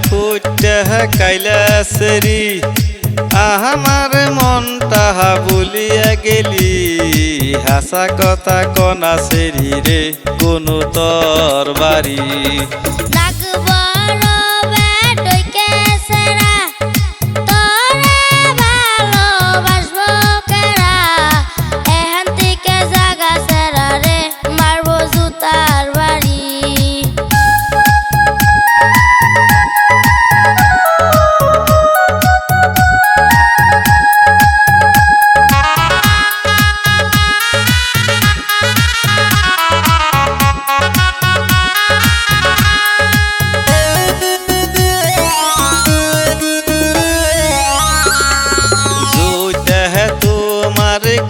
খুঁজতে কাইলাসেরি আমার মনটা বলিয়া গেলি হাসা কথা কনা সেরি রে কোনো তোর বাড়ি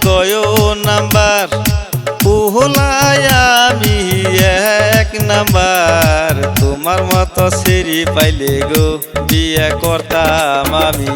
কয়ো নাম্বার পুহলায় আমি এক নাম্বার তোমার মতো সেরি পাইলে গো বিয়ে করতাম আমি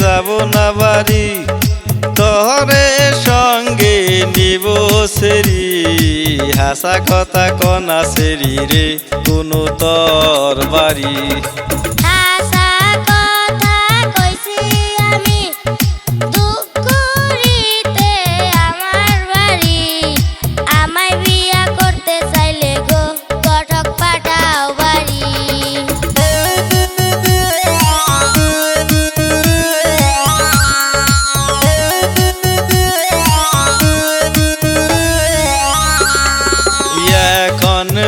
যাব না বাড়ি তোরে সঙ্গে নিব সেরি হাসা কথা কনা সেরি রে কোনো তোর বাড়ি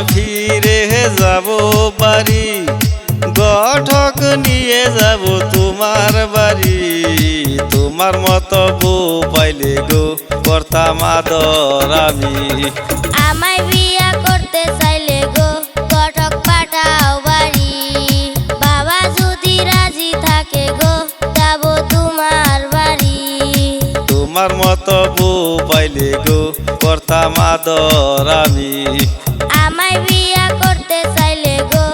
ফিরে যাব বাড়ি গঠক নিয়ে যাব তোমার বাড়ি তোমার মতো বউ পাইলে গো করতাম আদর আমি আমায় বিয়া করতে চাইলে গো গঠক পাঠাও বাড়ি বাবা যদি রাজি থাকে গো যাব তোমার বাড়ি তোমার মতো বউ পাইলে গো করতাম আদর আমি আমায় বিয়া করতে চাইলে গো